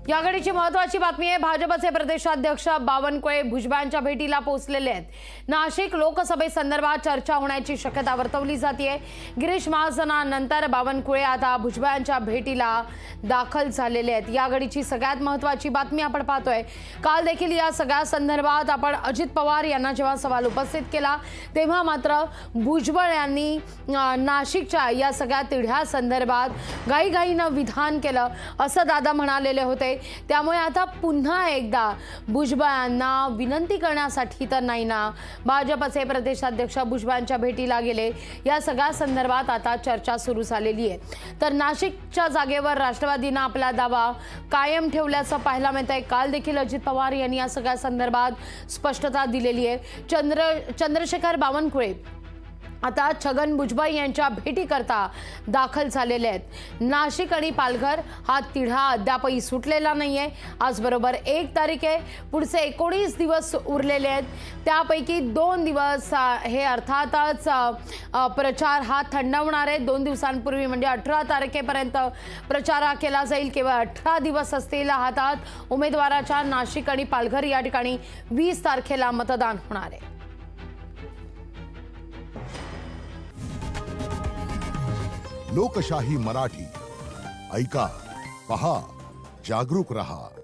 या घडीची महत्त्वाची बातमी आहे। भाजपचे प्रदेशाध्यक्ष बावनकुळे भुजबळांच्या भेटीला पोहोचलेले आहेत। नाशिक लोकसभेसंदर्भात चर्चा होण्याची शक्यता वर्तवली जाते। गिरीश महाजनानंतर बावनकुळे आता भुजबळांच्या भेटीला दाखल झालेले आहेत। या घडीची सगळ्यात महत्त्वाची बातमी आपण पाहतोय। काल देखील या सगळ्या संदर्भात आपण अजित पवार यांना जेव्हा सवाल उपस्थित केला तेव्हा मात्र भुजबळ यांनी नाशिकच्या या सगळ्या तिढ्या संदर्भात घाईघाईनं विधान केलं असं दादा म्हणालेले होते। त्यामुळे आता पुन्हा एकदा भुजबळांना विनंती करण्यासाठी तर नाही ना, भाजपचे प्रदेशाध्यक्ष भुजबळांच्या भेटीला गेले। या सगळ्या संदर्भात आता चर्चा सुरू झालेली आहे। तर नाशिकच्या जागेवर राष्ट्रवादीने आपला दावा कायम ठेवल्याचं पाहायला मिळतंय। काल देखील अजित पवार यांनी या सगळ्या संदर्भात स्पष्टता दिलेली आहे। चंद्रशेखर बावनकुळे आता छगन भुजबळ यांच्या भेटीकरता दाखल झालेले आहेत। नाशिक आणि पालघर हा तिढा अद्यापही सुटलेला नाहीये। आज बरोबर 1 तारीख आहे, पुढचे 19 दिवस उरलेले आहेत। त्यापैकी 2 दिवस हे अर्थातच प्रचार हा थंडावणार आहे। 2 दिवसांपूर्वी म्हणजे 18 तारखेपर्यंत प्रचार केला जाईल। केवळ 18 दिवस असतील हातात उमेदवाराच्या। नाशिक आणि पालघर या ठिकाणी 20 तारखेला मतदान होणार आहे। लोकशाही मराठी ऐका, पहा, जागरूक रहा।